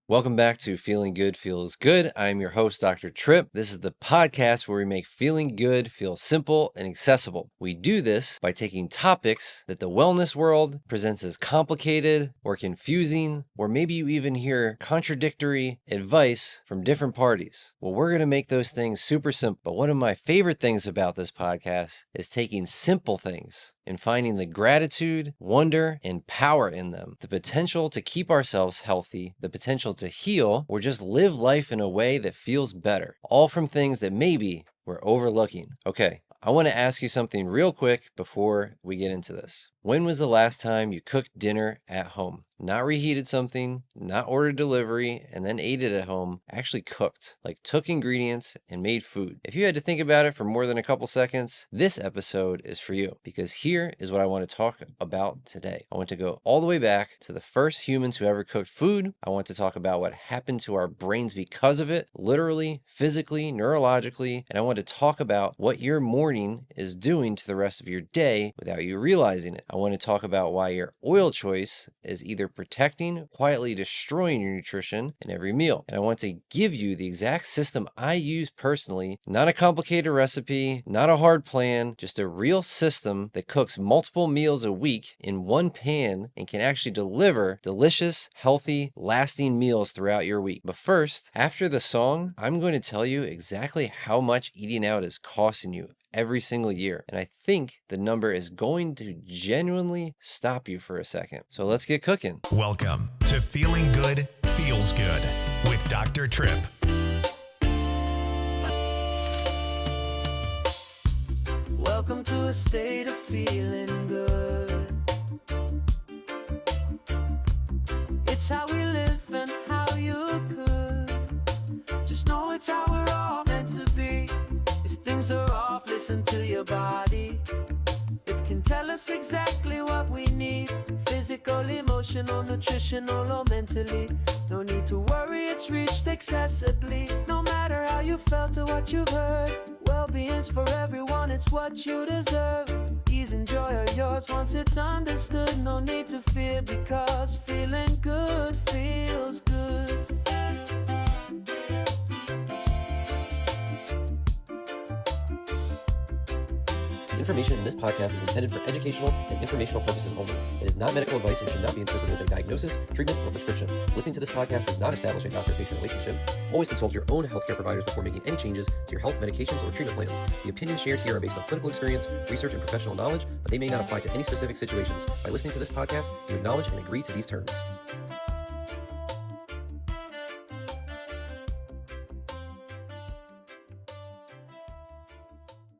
Welcome back to Feeling Good Feels Good. I'm your host, Dr. Tripp. This is the podcast where we make feeling good feel simple and accessible. We do this by taking topics that the wellness world presents as complicated or confusing, or maybe you even hear contradictory advice from different parties. Well, we're going to make those things super simple. But one of my favorite things about this podcast is taking simple things and finding the gratitude, wonder, and power in them. The potential to keep ourselves healthy, the potential to heal, or just live life in a way that feels better. All from things that maybe we're overlooking. Okay, I want to ask you something real quick before we get into this. When was the last time you cooked dinner at home? Not reheated something, not ordered delivery, and then ate it at home. Actually cooked, like took ingredients and made food. If you had to think about it for more than a couple seconds, this episode is for you, because here is what I want to talk about today. I want to go all the way back to the first humans who ever cooked food. I want to talk about what happened to our brains because of it, literally, physically, neurologically, and I want to talk about what your morning is doing to the rest of your day without you realizing it. I want to talk about why your oil choice is either protecting, quietly destroying your nutrition in every meal. And I want to give you the exact system I use personally, not a complicated recipe, not a hard plan, just a real system that cooks multiple meals a week in one pan and can actually deliver delicious, healthy, lasting meals throughout your week. But first, after the song, I'm going to tell you exactly how much eating out is costing you every single year. And I think the number is going to genuinely stop you for a second. So let's get cooking. Welcome to Feeling Good Feels Good with Dr. Tripp. Welcome to a state of feeling good. It's how we live and how you could. Just know it's how we're all meant to be. If things are off, listen to your body. It can tell us exactly what we need. Physical, emotional, nutritional, or mentally. No need to worry, it's reached accessibly. No matter how you felt or what you've heard, well-being's for everyone, it's what you deserve. Ease and joy are yours once it's understood. No need to fear, because feeling good feels good. The information in this podcast is intended for educational and informational purposes only. It is not medical advice and should not be interpreted as a diagnosis, treatment, or prescription. Listening to this podcast does not establish a doctor-patient relationship. Always consult your own healthcare providers before making any changes to your health, medications, or treatment plans. The opinions shared here are based on clinical experience, research, and professional knowledge, but they may not apply to any specific situations. By listening to this podcast, you acknowledge and agree to these terms.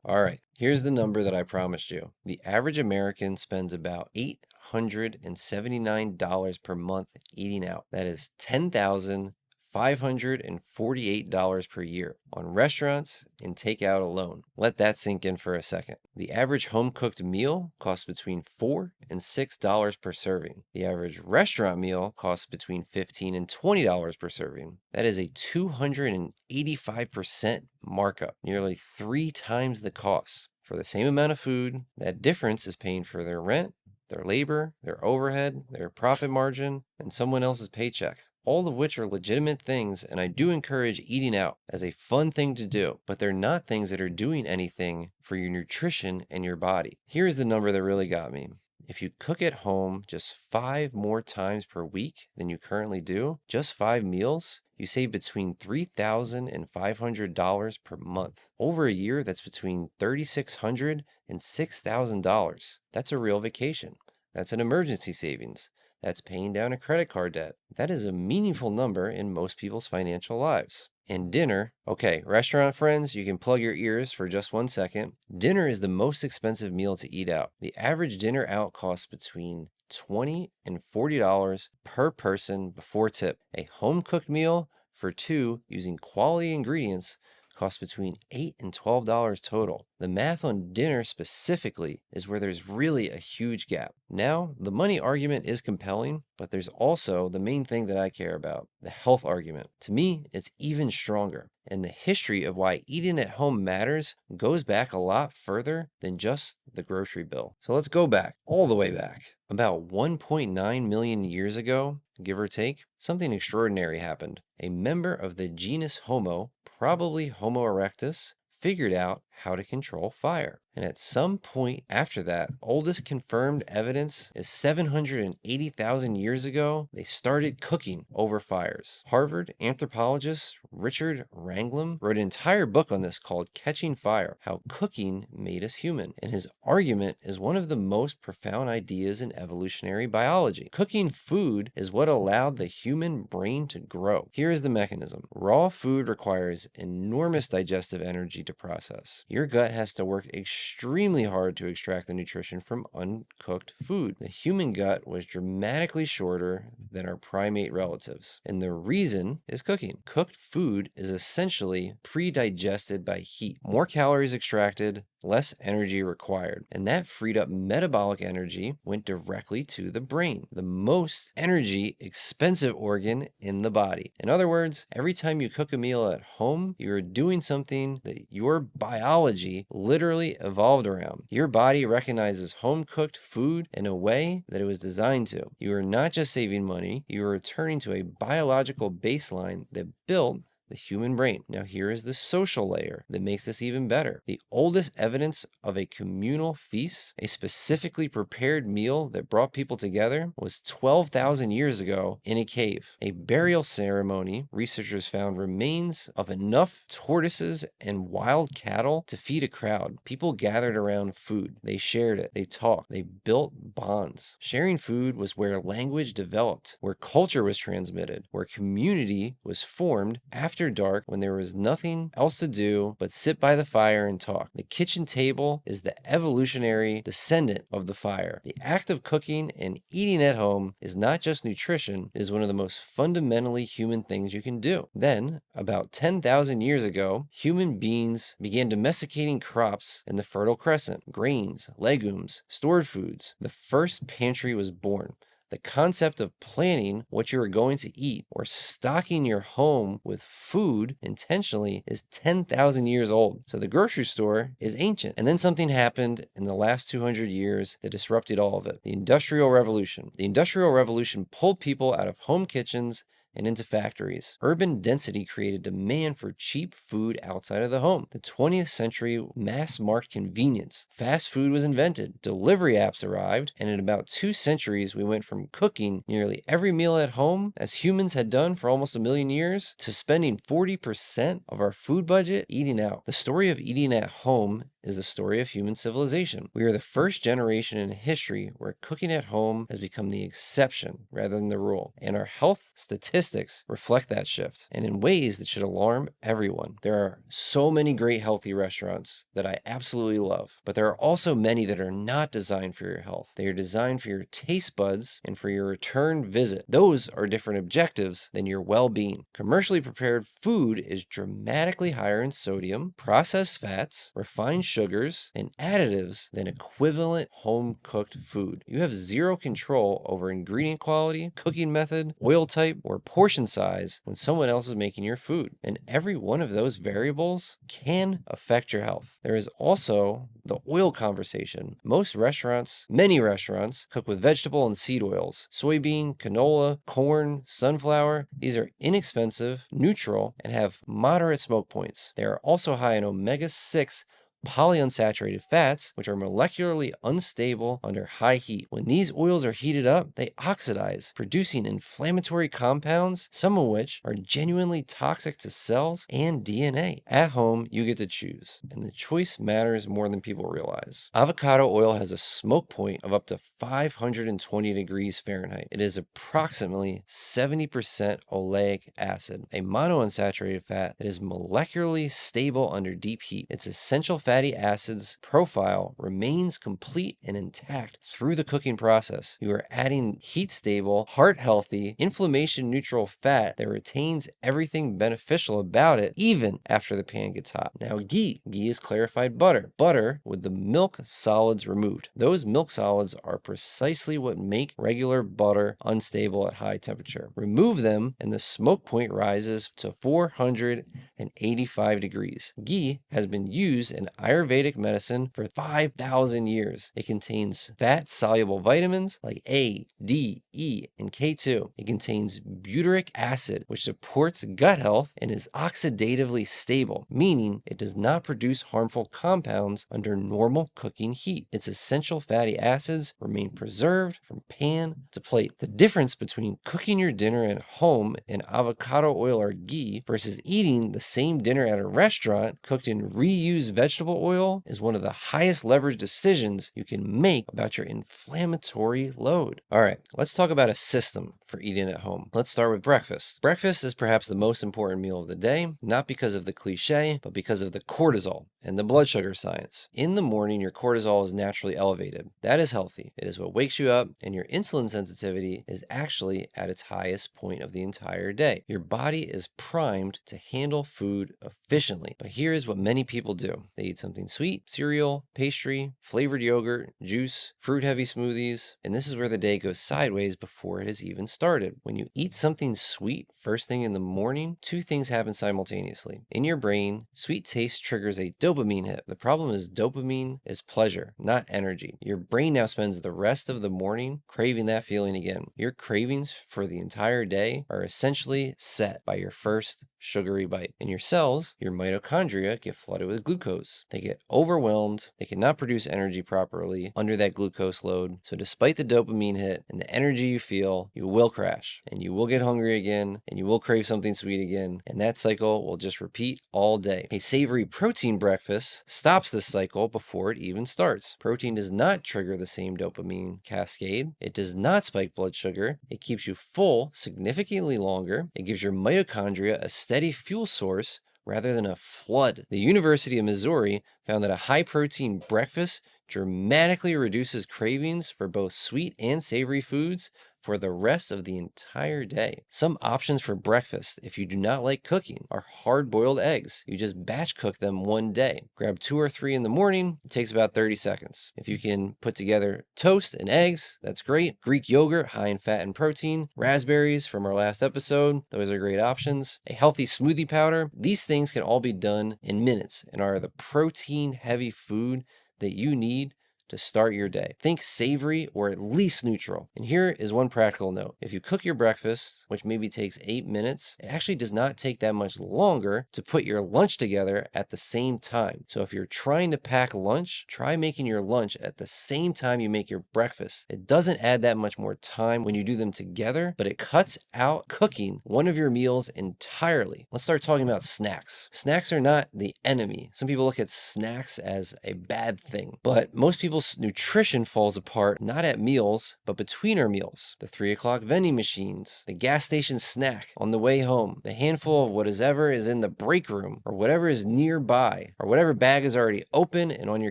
All right, here's the number that I promised you. The average American spends about $879 per month eating out. That is $10,548 per year on restaurants and takeout alone. Let that sink in for a second. The average home-cooked meal costs between $4 and $6 per serving. The average restaurant meal costs between $15 and $20 per serving. That is a 285% markup, nearly 3 times the cost. For the same amount of food, that difference is paying for their rent, their labor, their overhead, their profit margin, and someone else's paycheck. All of which are legitimate things, and I do encourage eating out as a fun thing to do, but they're not things that are doing anything for your nutrition and your body. Here's the number that really got me. If you cook at home just 5 more times per week than you currently do, just 5 meals, you save between $3,000 and $500 per month. Over a year, that's between $3,600 and $6,000. That's a real vacation. That's an emergency savings. That's paying down a credit card debt. That is a meaningful number in most people's financial lives. And dinner, okay, restaurant friends, you can plug your ears for just 1 second. Dinner is the most expensive meal to eat out. The average dinner out costs between $20 and $40 per person before tip. A home-cooked meal for 2 using quality ingredients costs between $8 and $12 total. The math on dinner specifically is where there's really a huge gap. Now, the money argument is compelling, but there's also the main thing that I care about, the health argument. To me, it's even stronger. And the history of why eating at home matters goes back a lot further than just the grocery bill. So let's go back, all the way back. About 1.9 million years ago, give or take, something extraordinary happened. A member of the genus Homo, probably Homo erectus, figured out how to control fire. And at some point after that, oldest confirmed evidence is 780,000 years ago, they started cooking over fires. Harvard anthropologist Richard Wrangham wrote an entire book on this called Catching Fire, How Cooking Made Us Human. And his argument is one of the most profound ideas in evolutionary biology. Cooking food is what allowed the human brain to grow. Here is the mechanism. Raw food requires enormous digestive energy to process. Your gut has to work extremely hard to extract the nutrition from uncooked food. The human gut was dramatically shorter than our primate relatives, and the reason is cooking. Cooked food is essentially pre-digested by heat. More calories extracted, less energy required, and that freed up metabolic energy went directly to the brain, the most energy expensive organ in the body. In other words, every time you cook a meal at home, you're doing something that your biology literally evolved around. Your body recognizes home cooked food in a way that it was designed to. You are not just saving money, you are returning to a biological baseline that built the human brain. Now here is the social layer that makes this even better. The oldest evidence of a communal feast, a specifically prepared meal that brought people together, was 12,000 years ago in a cave. A burial ceremony, researchers found remains of enough tortoises and wild cattle to feed a crowd. People gathered around food. They shared it. They talked. They built bonds. Sharing food was where language developed, where culture was transmitted, where community was formed after dark when there was nothing else to do but sit by the fire and talk. The kitchen table is the evolutionary descendant of the fire. The act of cooking and eating at home is not just nutrition, it is one of the most fundamentally human things you can do. Then, about 10,000 years ago, human beings began domesticating crops in the Fertile Crescent, grains, legumes, stored foods. The first pantry was born. The concept of planning what you are going to eat or stocking your home with food intentionally is 10,000 years old. So the grocery store is ancient. And then something happened in the last 200 years that disrupted all of it. The Industrial Revolution. The Industrial Revolution pulled people out of home kitchens and into factories. Urban density created demand for cheap food outside of the home. The 20th century mass-marked convenience. Fast food was invented. Delivery apps arrived, and in about 2 centuries, we went from cooking nearly every meal at home, as humans had done for almost a million years, to spending 40% of our food budget eating out. The story of eating at home is the story of human civilization. We are the first generation in history where cooking at home has become the exception rather than the rule. And our health statistics reflect that shift, and in ways that should alarm everyone. There are so many great healthy restaurants that I absolutely love, but there are also many that are not designed for your health. They are designed for your taste buds and for your return visit. Those are different objectives than your well-being. Commercially prepared food is dramatically higher in sodium, processed fats, refined sugars, and additives than equivalent home-cooked food. You have zero control over ingredient quality, cooking method, oil type, or portion size when someone else is making your food. And every one of those variables can affect your health. There is also the oil conversation. Many restaurants, cook with vegetable and seed oils, soybean, canola, corn, sunflower. These are inexpensive, neutral, and have moderate smoke points. They are also high in omega-6 polyunsaturated fats, which are molecularly unstable under high heat. When these oils are heated up, they oxidize, producing inflammatory compounds, some of which are genuinely toxic to cells and DNA. At home, you get to choose, and the choice matters more than people realize. Avocado oil has a smoke point of up to 520 degrees Fahrenheit. It is approximately 70% oleic acid, a monounsaturated fat that is molecularly stable under deep heat. Its essential fatty acids profile remains complete and intact through the cooking process. You are adding heat-stable, heart-healthy, inflammation-neutral fat that retains everything beneficial about it even after the pan gets hot. Now, ghee. Ghee is clarified butter. Butter with the milk solids removed. Those milk solids are precisely what make regular butter unstable at high temperature. Remove them and the smoke point rises to 485 degrees. Ghee has been used in Ayurvedic medicine for 5,000 years. It contains fat-soluble vitamins like A, D, E, and K2. It contains butyric acid, which supports gut health and is oxidatively stable, meaning it does not produce harmful compounds under normal cooking heat. Its essential fatty acids remain preserved from pan to plate. The difference between cooking your dinner at home in avocado oil or ghee versus eating the same dinner at a restaurant cooked in reused vegetable oil is one of the highest leverage decisions you can make about your inflammatory load. All right, let's talk about a system for eating at home. Let's start with breakfast. Breakfast is perhaps the most important meal of the day, not because of the cliche, but because of the cortisol and the blood sugar science. In the morning, your cortisol is naturally elevated. That is healthy. It is what wakes you up, and your insulin sensitivity is actually at its highest point of the entire day. Your body is primed to handle food efficiently. But here is what many people do. They eat something sweet, cereal, pastry, flavored yogurt, juice, fruit-heavy smoothies, and this is where the day goes sideways before it has even started. When you eat something sweet first thing in the morning, two things happen simultaneously. In your brain, sweet taste triggers a dopamine hit. The problem is dopamine is pleasure, not energy. Your brain now spends the rest of the morning craving that feeling again. Your cravings for the entire day are essentially set by your first sugary bite. In your cells, your mitochondria get flooded with glucose. They get overwhelmed. They cannot produce energy properly under that glucose load. So despite the dopamine hit and the energy you feel, you will crash and you will get hungry again and you will crave something sweet again. And that cycle will just repeat all day. A savory protein breakfast stops this cycle before it even starts. Protein does not trigger the same dopamine cascade. It does not spike blood sugar. It keeps you full significantly longer. It gives your mitochondria a steady fuel source rather than a flood. The University of Missouri found that a high-protein breakfast dramatically reduces cravings for both sweet and savory foods for the rest of the entire day. Some options for breakfast, if you do not like cooking, are hard-boiled eggs. You just batch cook them one day. Grab 2 or 3 in the morning. It takes about 30 seconds. If you can put together toast and eggs, that's great. Greek yogurt, high in fat and protein. Raspberries from our last episode, those are great options. A healthy smoothie powder. These things can all be done in minutes and are the protein-heavy food that you need to start your day. Think savory or at least neutral. And here is one practical note. If you cook your breakfast, which maybe takes 8 minutes, it actually does not take that much longer to put your lunch together at the same time. So if you're trying to pack lunch, try making your lunch at the same time you make your breakfast. It doesn't add that much more time when you do them together, but it cuts out cooking one of your meals entirely. Let's start talking about snacks. Snacks are not the enemy. Some people look at snacks as a bad thing, but most people's nutrition falls apart not at meals, but between our meals. The 3 o'clock vending machines, the gas station snack on the way home, the handful of whatever is in the break room, or whatever is nearby, or whatever bag is already open and on your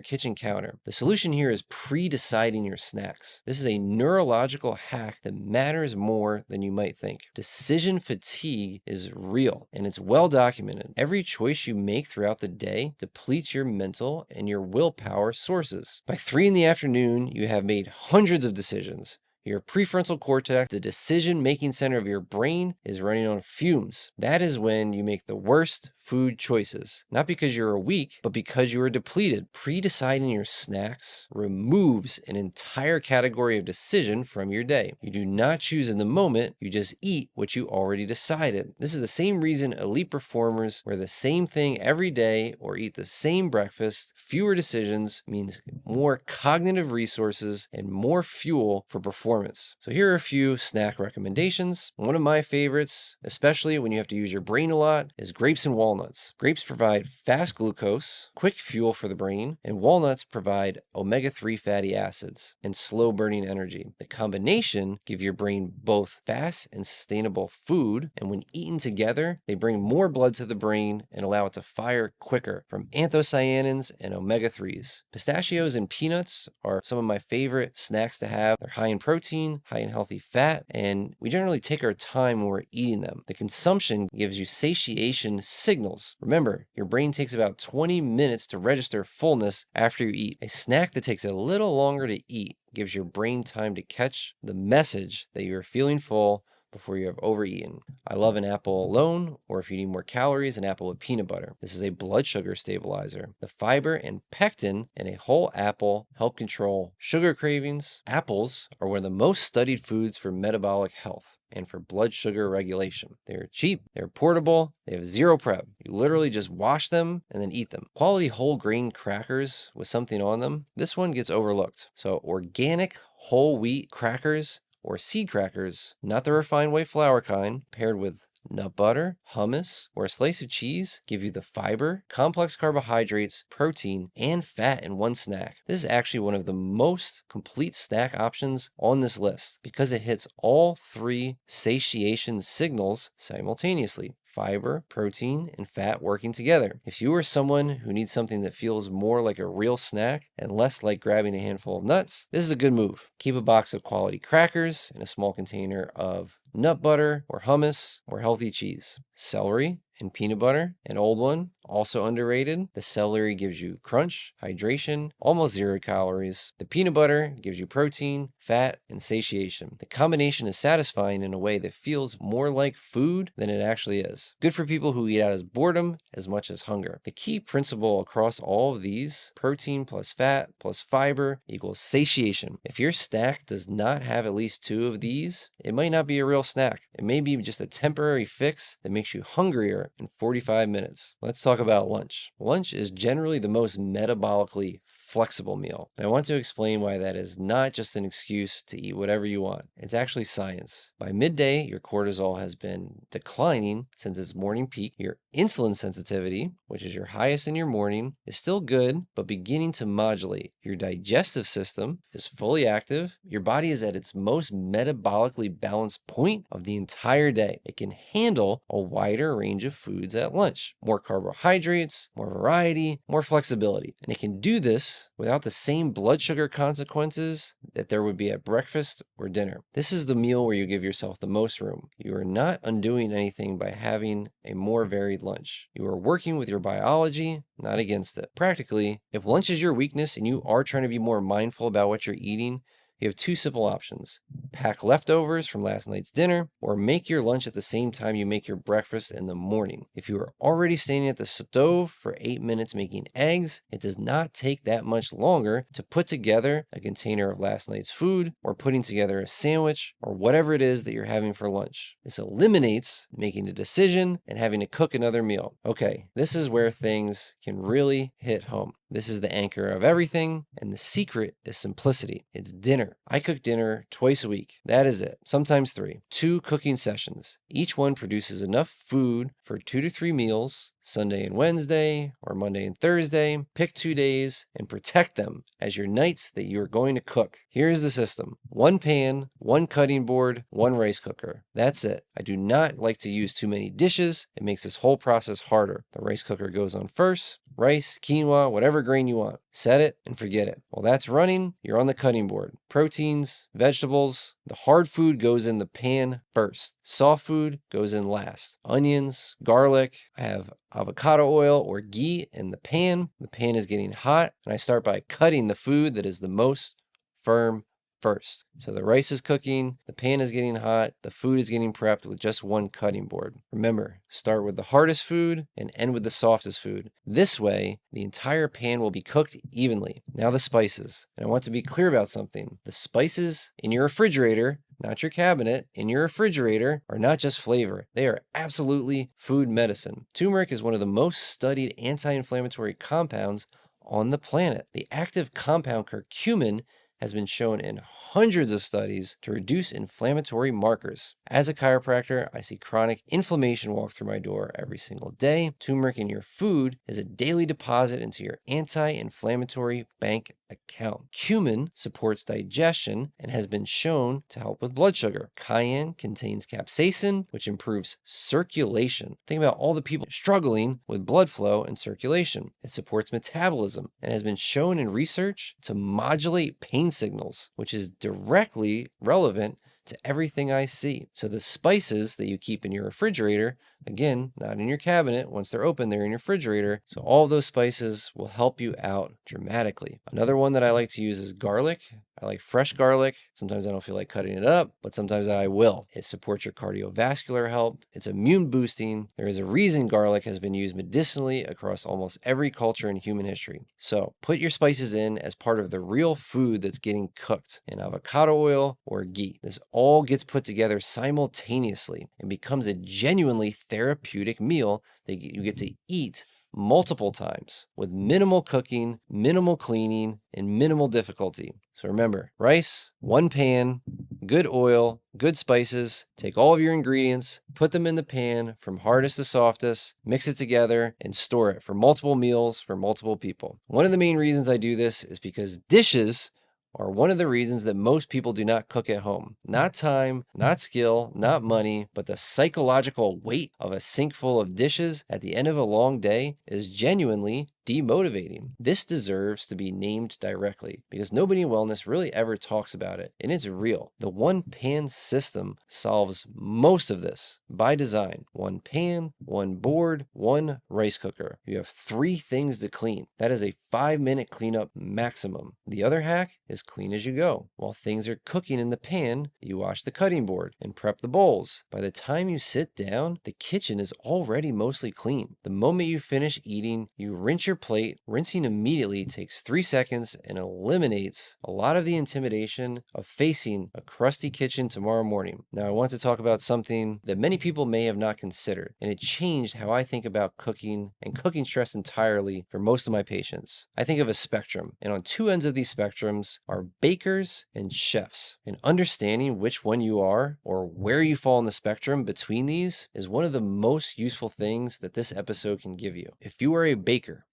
kitchen counter. The solution here is pre-deciding your snacks. This is a neurological hack that matters more than you might think. Decision fatigue is real, and it's well documented. Every choice you make throughout the day depletes your mental and your willpower sources. By 3 in the afternoon, you have made hundreds of decisions. Your prefrontal cortex, the decision-making center of your brain, is running on fumes. That is when you make the worst food choices. Not because you're weak, but because you are depleted. Pre-deciding your snacks removes an entire category of decision from your day. You do not choose in the moment, you just eat what you already decided. This is the same reason elite performers wear the same thing every day or eat the same breakfast. Fewer decisions means more cognitive resources and more fuel for performance. performance. So here are a few snack recommendations. One of my favorites, especially when you have to use your brain a lot, is grapes and walnuts. Grapes provide fast glucose, quick fuel for the brain, and walnuts provide omega-3 fatty acids and slow burning energy. The combination give your brain both fast and sustainable food, and when eaten together, they bring more blood to the brain and allow it to fire quicker from anthocyanins and omega-3s. Pistachios and peanuts are some of my favorite snacks to have. They're high in protein, high in healthy fat, and we generally take our time when we're eating them. The consumption gives you satiation signals. Remember, your brain takes about 20 minutes to register fullness after you eat. A snack that takes a little longer to eat gives your brain time to catch the message that you're feeling full before you have overeaten. I love an apple alone, or if you need more calories, an apple with peanut butter. This is a blood sugar stabilizer. The fiber and pectin in a whole apple help control sugar cravings. Apples are one of the most studied foods for metabolic health and for blood sugar regulation. They're cheap, they're portable, they have zero prep. You literally just wash them and then eat them. Quality whole grain crackers with something on them, this one gets overlooked. So organic whole wheat crackers or seed crackers, not the refined white flour kind, paired with nut butter, hummus, or a slice of cheese give you the fiber, complex carbohydrates, protein, and fat in one snack. This is actually one of the most complete snack options on this list because it hits all three satiation signals simultaneously. Fiber, protein, and fat working together. If you are someone who needs something that feels more like a real snack and less like grabbing a handful of nuts, this is a good move. Keep a box of quality crackers and a small container of nut butter or hummus or healthy cheese. Celery and peanut butter, an old one, also underrated. The celery gives you crunch, hydration, almost 0 calories. The peanut butter gives you protein, fat, and satiation. The combination is satisfying in a way that feels more like food than it actually is. Good for people who eat out as boredom as much as hunger. The key principle across all of these, protein plus fat plus fiber equals satiation. If your snack does not have at least 2 of these, it might not be a real snack. It may be just a temporary fix that makes you hungrier in 45 minutes. Let's talk about lunch. Lunch is generally the most metabolically flexible meal. And I want to explain why that is not just an excuse to eat whatever you want. It's actually science. By midday, your cortisol has been declining since its morning peak. Your insulin sensitivity, which is your highest in your morning, is still good, but beginning to modulate. Your digestive system is fully active. Your body is at its most metabolically balanced point of the entire day. It can handle a wider range of foods at lunch. More carbohydrates, more variety, more flexibility. And it can do this without the same blood sugar consequences that there would be at breakfast or dinner. This is the meal where you give yourself the most room. You are not undoing anything by having a more varied lunch. You are working with your biology, not against it. Practically, if lunch is your weakness and you are trying to be more mindful about what you're eating, you have 2 simple options. Pack leftovers from last night's dinner, or make your lunch at the same time you make your breakfast in the morning. If you are already standing at the stove for 8 minutes making eggs, it does not take that much longer to put together a container of last night's food, or putting together a sandwich, or whatever it is that you're having for lunch. This eliminates making a decision and having to cook another meal. Okay, this is where things can really hit home. This is the anchor of everything, and the secret is simplicity. It's dinner. I cook dinner twice a week. That is it. Sometimes 3. 2 cooking sessions. Each one produces enough food for 2 to 3 meals, Sunday and Wednesday, or Monday and Thursday. Pick 2 days and protect them as your nights that you are going to cook. Here's the system. 1 pan, 1 cutting board, 1 rice cooker. That's it. I do not like to use too many dishes. It makes this whole process harder. The rice cooker goes on first. Rice, quinoa, whatever grain you want. Set it and forget it. While that's running, you're on the cutting board. Proteins, vegetables. The hard food goes in the pan first. Soft food goes in last. Onions, garlic. I have avocado oil or ghee in the pan. The pan is getting hot, and I start by cutting the food that is the most firm first. So the rice is cooking, the pan is getting hot, the food is getting prepped with just 1 cutting board. Remember, start with the hardest food and end with the softest food. This way, the entire pan will be cooked evenly. Now the spices. And I want to be clear about something. The spices in your refrigerator, not your cabinet, in your refrigerator are not just flavor. They are absolutely food medicine. Turmeric is one of the most studied anti-inflammatory compounds on the planet. The active compound curcumin has been shown in hundreds of studies to reduce inflammatory markers. As a chiropractor, I see chronic inflammation walk through my door every single day. Turmeric in your food is a daily deposit into your anti-inflammatory bank account. Cumin supports digestion and has been shown to help with blood sugar. Cayenne contains capsaicin, which improves circulation. Think about all the people struggling with blood flow and circulation. It supports metabolism and has been shown in research to modulate pain signals, which is directly relevant to everything I see. So the spices that you keep in your refrigerator, again, not in your cabinet. Once they're open, they're in your refrigerator. So all of those spices will help you out dramatically. Another one that I like to use is garlic. I like fresh garlic. Sometimes I don't feel like cutting it up, but sometimes I will. It supports your cardiovascular health. It's immune boosting. There is a reason garlic has been used medicinally across almost every culture in human history. So put your spices in as part of the real food that's getting cooked in avocado oil or ghee. This all gets put together simultaneously and becomes a genuinely therapeutic meal that you get to eat multiple times with minimal cooking, minimal cleaning, and minimal difficulty. So remember, rice, one pan, good oil, good spices. Take all of your ingredients, put them in the pan from hardest to softest, mix it together, and store it for multiple meals for multiple people. One of the main reasons I do this is because dishes are one of the reasons that most people do not cook at home. Not time, not skill, not money, but the psychological weight of a sink full of dishes at the end of a long day is genuinely demotivating. This deserves to be named directly because nobody in wellness really ever talks about it, and it's real. The one pan system solves most of this by design. One pan, one board, one rice cooker. You have 3 things to clean. That is a 5-minute cleanup maximum. The other hack is clean as you go. While things are cooking in the pan, you wash the cutting board and prep the bowls. By the time you sit down, the kitchen is already mostly clean. The moment you finish eating, you rinse your plate. Rinsing immediately takes 3 seconds and eliminates a lot of the intimidation of facing a crusty kitchen tomorrow morning. Now, I want to talk about something that many people may have not considered, and it changed how I think about cooking and cooking stress entirely for most of my patients. I think of a spectrum, and on 2 ends of these spectrums are bakers and chefs. And understanding which one you are or where you fall on the spectrum between these is one of the most useful things that this episode can give you. If you are a baker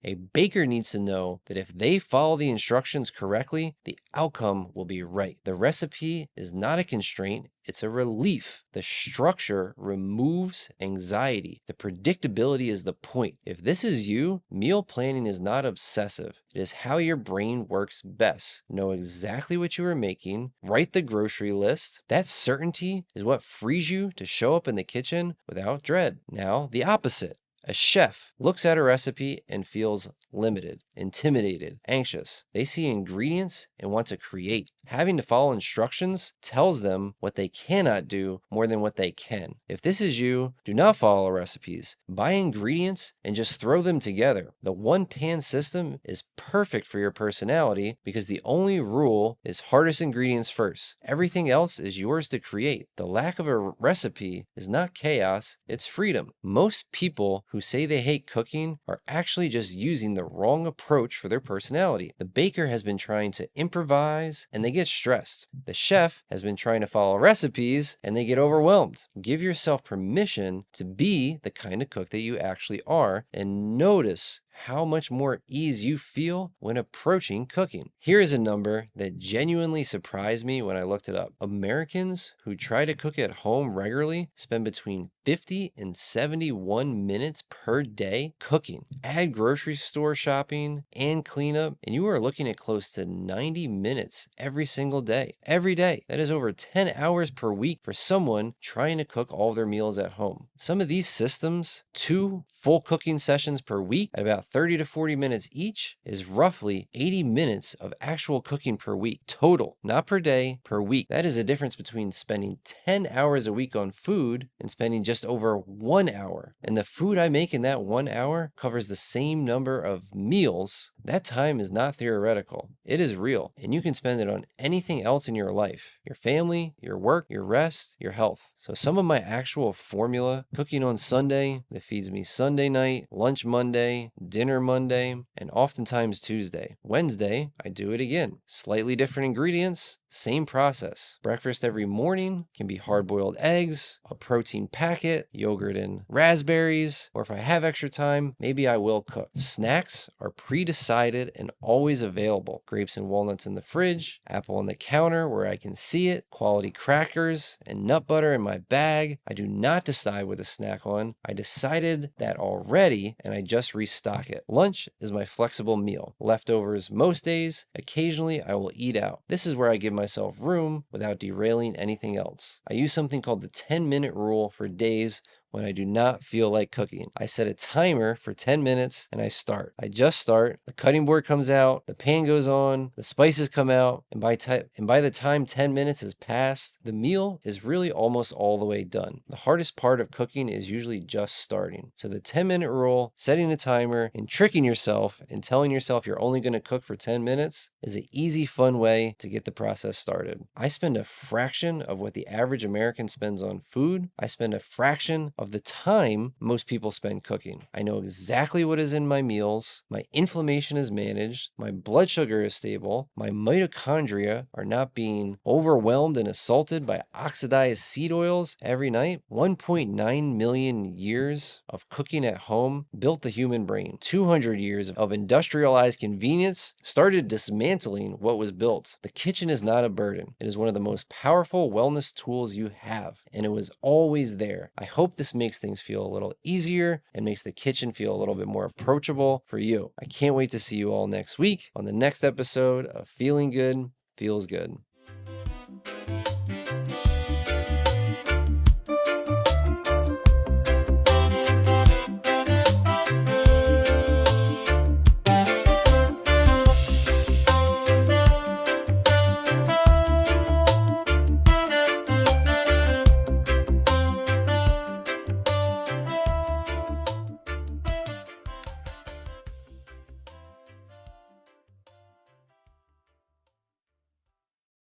needs to know that if they follow the instructions correctly, the outcome will be right. The recipe is not a constraint, it's a relief. The structure removes anxiety. The predictability is the point. If this is you, meal planning is not obsessive. It is how your brain works best. Know exactly what you are making, write the grocery list. That certainty is what frees you to show up in the kitchen without dread. Now, the opposite. A chef looks at a recipe and feels limited, intimidated, anxious. They see ingredients and want to create. Having to follow instructions tells them what they cannot do more than what they can. If this is you, do not follow recipes. Buy ingredients and just throw them together. The one pan system is perfect for your personality because the only rule is hardest ingredients first. Everything else is yours to create. The lack of a recipe is not chaos, it's freedom. Most people who say they hate cooking are actually just using the wrong approach for their personality. The baker has been trying to improvise and they get stressed. The chef has been trying to follow recipes and they get overwhelmed. Give yourself permission to be the kind of cook that you actually are and notice how much more ease you feel when approaching cooking. Here is a number that genuinely surprised me when I looked it up. Americans who try to cook at home regularly spend between 50 and 71 minutes per day cooking. Add grocery store shopping and cleanup, and you are looking at close to 90 minutes every single day. Every day. That is over 10 hours per week for someone trying to cook all their meals at home. Some of these systems, 2 full cooking sessions per week at about 30 to 40 minutes each, is roughly 80 minutes of actual cooking per week. Total, not per day, per week. That is a difference between spending 10 hours a week on food and spending just over 1 hour. And the food I make in that 1 hour covers the same number of meals. That time is not theoretical. It is real. And you can spend it on anything else in your life. Your family, your work, your rest, your health. So some of my actual formula, cooking on Sunday, that feeds me Sunday night, lunch Monday, dinner Monday, and oftentimes Tuesday. Wednesday, I do it again. Slightly different ingredients, same process. Breakfast every morning can be hard-boiled eggs, a protein packet, yogurt and raspberries, or if I have extra time, maybe I will cook. Snacks are pre-decided and always available. Grapes and walnuts in the fridge, apple on the counter where I can see it, quality crackers and nut butter in my bag. I do not decide what to snack on. I decided that already and I just restock it. Lunch is my flexible meal. Leftovers most days. Occasionally I will eat out. This is where I give myself room without derailing anything else. I use something called the 10-minute rule for days when I do not feel like cooking. I set a timer for 10 minutes and I start. I just start. The cutting board comes out, the pan goes on, the spices come out, and by the time 10 minutes has passed, the meal is really almost all the way done. The hardest part of cooking is usually just starting. So the 10-minute rule, setting a timer, and tricking yourself and telling yourself you're only going to cook for 10 minutes is an easy, fun way to get the process started. I spend a fraction of what the average American spends on food. I spend a fraction of the time most people spend cooking. I know exactly what is in my meals. My inflammation is managed. My blood sugar is stable. My mitochondria are not being overwhelmed and assaulted by oxidized seed oils every night. 1.9 million years of cooking at home built the human brain. 200 years of industrialized convenience started dismantling what was built. The kitchen is not a burden. It is one of the most powerful wellness tools you have, and it was always there. I hope this makes things feel a little easier and makes the kitchen feel a little bit more approachable for you. I can't wait to see you all next week on the next episode of Feeling Good Feels Good.